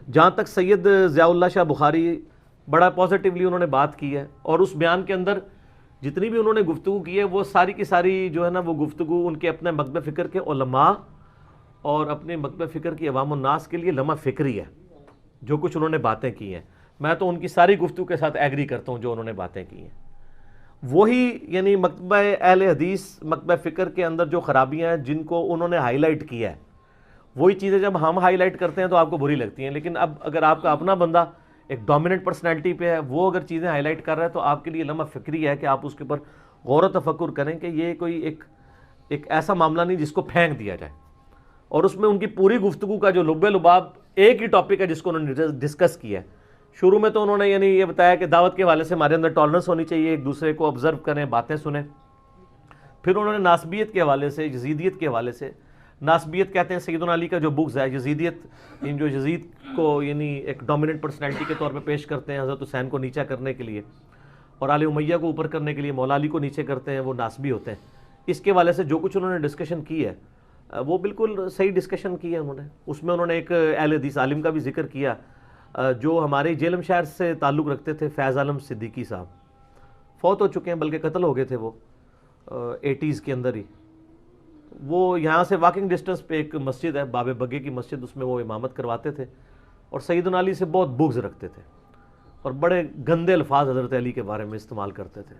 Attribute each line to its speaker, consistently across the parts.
Speaker 1: جہاں تک سید ضیاء اللہ شاہ بخاری بڑا پازیٹیولی انہوں نے بات کی ہے، اور اس بیان کے اندر جتنی بھی انہوں نے گفتگو کی ہے وہ ساری کی ساری جو ہے نا وہ گفتگو ان کے اپنے مکتب فکر کے علماء اور اپنے مکتب فکر کی عوام الناس کے لیے لمحہ فکری ہے. جو کچھ انہوں نے باتیں کی ہیں میں تو ان کی ساری گفتگو کے ساتھ ایگری کرتا ہوں جو انہوں نے باتیں کی ہیں. وہی یعنی مکتبہ اہل حدیث مکتبہ فکر کے اندر جو خرابیاں ہیں جن کو انہوں نے ہائی لائٹ کیا ہے، وہی چیزیں جب ہم ہائی لائٹ کرتے ہیں تو آپ کو بری لگتی ہیں. لیکن اب اگر آپ کا اپنا بندہ ایک ڈومیننٹ پرسنالٹی پہ ہے، وہ اگر چیزیں ہائی لائٹ کر رہا ہے تو آپ کے لیے لمحہ فکری ہے کہ آپ اس کے اوپر غور و تفکر کریں کہ یہ کوئی ایک ایسا معاملہ نہیں جس کو پھینک دیا جائے. اور اس میں ان کی پوری گفتگو کا جو لب لباب ایک ہی ٹاپک ہے جس کو انہوں نے ڈسکس کیا ہے. شروع میں تو انہوں نے یعنی یہ بتایا کہ دعوت کے حوالے سے ہمارے اندر ٹالرنس ہونی چاہیے، ایک دوسرے کو آبزرو کریں، باتیں سنیں. پھر انہوں نے ناسبیت کے حوالے سے، یزیدیت کے حوالے سے، ناسبیت کہتے ہیں سیدنا علی کا جو بکس ہے، یزیدیت جو یزید کو یعنی ایک ڈومیننٹ پرسنالٹی کے طور پہ پیش کرتے ہیں حضرت حسین کو نیچا کرنے کے لیے، اور آل امیہ کو اوپر کرنے کے لیے مولا علی کو نیچے کرتے ہیں، وہ ناسبی ہوتے ہیں. اس کے حوالے سے جو کچھ انہوں نے ڈسکشن کی ہے وہ بالکل صحیح ڈسکشن کی ہے انہوں نے. اس میں انہوں نے ایک اہل حدیث عالم کا بھی ذکر کیا جو ہمارے جیلم شہر سے تعلق رکھتے تھے، فیض عالم صدیقی صاحب. فوت ہو چکے ہیں، بلکہ قتل ہو گئے تھے وہ 80s کے اندر ہی. وہ یہاں سے واکنگ ڈسٹنس پہ ایک مسجد ہے باب بگے کی مسجد، اس میں وہ امامت کرواتے تھے اور سیدنا علی سے بہت بغض رکھتے تھے اور بڑے گندے الفاظ حضرت علی کے بارے میں استعمال کرتے تھے.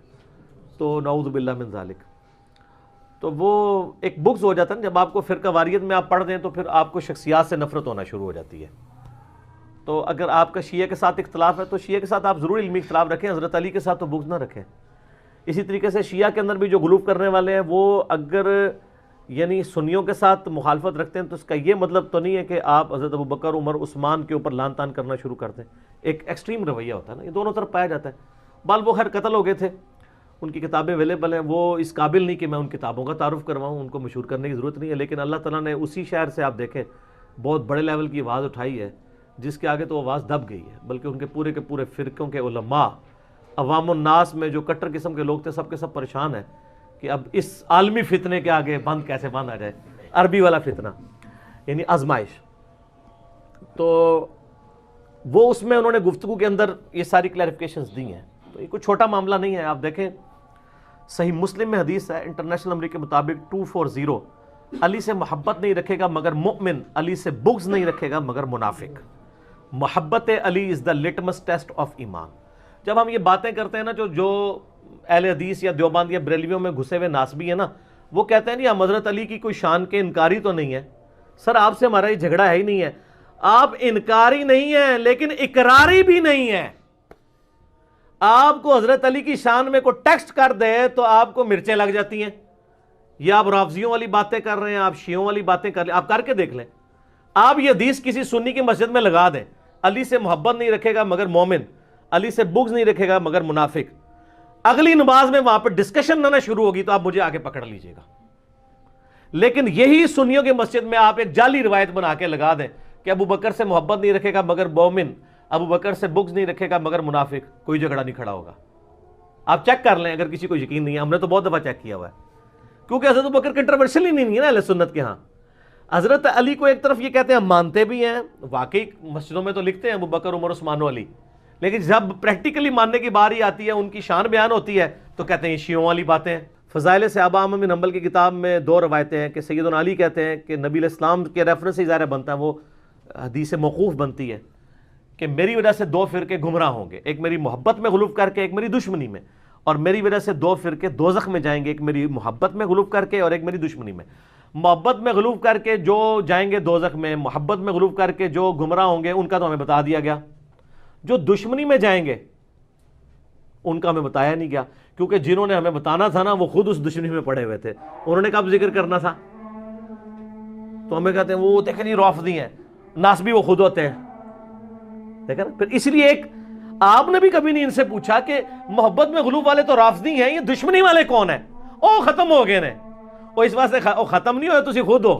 Speaker 1: تو نعوذ باللہ من ذالک. تو وہ ایک بغض ہو جاتا ہے جب آپ کو فرقہ واریت میں آپ پڑھ دیں تو پھر آپ کو شخصیات سے نفرت ہونا شروع ہو جاتی ہے. تو اگر آپ کا شیعہ کے ساتھ اختلاف ہے تو شیعہ کے ساتھ آپ ضرور علمی اختلاف رکھیں، حضرت علی کے ساتھ تو بغض نہ رکھیں. اسی طریقے سے شیعہ کے اندر بھی جو غلو کرنے والے ہیں وہ اگر یعنی سنیوں کے ساتھ مخالفت رکھتے ہیں تو اس کا یہ مطلب تو نہیں ہے کہ آپ حضرت ابوبکر عمر عثمان کے اوپر لان تان کرنا شروع کر دیں. ایک ایکسٹریم رویہ ہوتا ہے نا، یہ دونوں طرف پایا جاتا ہے. بال وہ خیر قتل ہو گئے تھے، ان کی کتابیں اویلیبل ہیں، وہ اس قابل نہیں کہ میں ان کتابوں کا تعارف کرواؤں، ان کو مشہور کرنے کی ضرورت نہیں ہے. لیکن اللہ تعالیٰ نے اسی شہر سے آپ دیکھیں بہت بڑے لیول کی آواز اٹھائی ہے جس کے آگے تو آواز دب گئی ہے. بلکہ ان کے پورے فرقوں کے علماء عوام الناس میں جو کٹر قسم کے لوگ تھے سب کے سب پریشان ہیں کہ اب اس عالمی فتنے کے آگے بند کیسے بند آ جائے. عربی والا فتنہ یعنی آزمائش. تو وہ اس میں انہوں نے گفتگو کے اندر یہ ساری کلیریفیکیشنز دی ہیں. تو یہ کوئی چھوٹا معاملہ نہیں ہے. آپ دیکھیں صحیح مسلم میں حدیث ہے انٹرنیشنل نمبر کے مطابق 240، علی سے محبت نہیں رکھے گا مگر مؤمن، علی سے بغض نہیں رکھے گا مگر منافق. محبت علی از دا لٹمس ٹیسٹ آف ایمان. جب ہم یہ باتیں کرتے ہیں نا جو اہل حدیث یا دیوبند یا بریلویوں میں گھسے ہوئے ناسبی ہیں نا، وہ کہتے ہیں نہیں ہم حضرت علی کی کوئی شان کے انکاری تو نہیں ہے. سر آپ سے ہمارا یہ جھگڑا ہے ہی نہیں ہے. آپ انکاری نہیں ہیں لیکن اقراری بھی نہیں ہے. آپ کو حضرت علی کی شان میں کوئی ٹیکسٹ کر دے تو آپ کو مرچیں لگ جاتی ہیں. یا آپ رافضیوں والی باتیں کر رہے ہیں، آپ شیعوں والی باتیں کر لیں، آپ کر کے دیکھ لیں. آپ یہ حدیث کسی سنی کی مسجد میں لگا دیں، علی سے محبت نہیں رکھے گا مگر مومن، علی سے بغض نہیں رکھے گا مگر منافق. اگلی نماز میں وہاں پہ ڈسکشن نہ شروع ہوگی تو آپ مجھے آگے پکڑ لیجئے گا. لیکن یہی سنیوں کی مسجد میں آپ ایک جعلی روایت بنا کے لگا دیں کہ ابو بکر سے محبت نہیں رکھے گا مگر مومن، ابو بکر سے بغض نہیں رکھے گا مگر منافق، کوئی جھگڑا نہیں کھڑا ہوگا. آپ چیک کر لیں اگر کسی کو یقین نہیں ہے. ہم نے تو بہت دفعہ چیک کیا ہوا ہے کیونکہ حضرت ابو بکر کنٹروورشل ہی نہیں ہے نا اہل سنت کے ہاں. حضرت علی کو ایک طرف یہ کہتے ہیں ہم مانتے بھی ہیں، واقعی مسجدوں میں تو لکھتے ہیں ابو بکر عمر عثمان و علی، لیکن جب پریکٹیکلی ماننے کی باری آتی ہے، ان کی شان بیان ہوتی ہے تو کہتے ہیں یہ شیعوں والی باتیں ہیں. فضائل صحابہ احمد بن حنبل کی کتاب میں 2 روایتیں ہیں کہ سیدنا علی کہتے ہیں کہ نبی علیہ السلام کے ریفرنس سے ظاہر بنتا ہے، وہ حدیث موقوف بنتی ہے کہ میری وجہ سے 2 فرقے گمراہ ہوں گے، ایک میری محبت میں غلو کر کے، ایک میری دشمنی میں. اور میری وجہ سے 2 فرقے دوزخ میں جائیں گے، ایک میری محبت میں غلو کر کے اور ایک میری دشمنی میں. محبت میں غلو کر کے جو جائیں گے دوزخ میں، محبت میں غلو کر کے جو گمراہ ہوں گے ان کا تو ہمیں بتا دیا گیا. جو دشمنی میں جائیں گے ان کا ہمیں بتایا نہیں گیا، کیونکہ جنہوں نے ہمیں بتانا تھا نا وہ خود اس دشمنی میں پڑے ہوئے تھے. انہوں نے کب ذکر کرنا تھا؟ تو ہمیں کہتے ہیں وہ دیکھیں نہیں رافضی ہیں، ناسبی وہ خود ہوتے ہیں. دیکھیں نا، پھر اس لیے ایک آپ نے بھی کبھی نہیں ان سے پوچھا کہ محبت میں غلو والے تو رافضی ہیں، یہ دشمنی والے کون ہیں؟ او ختم ہو گئے نے. اور اس واسطے ختم نہیں ہوئے، تسی خود ہو.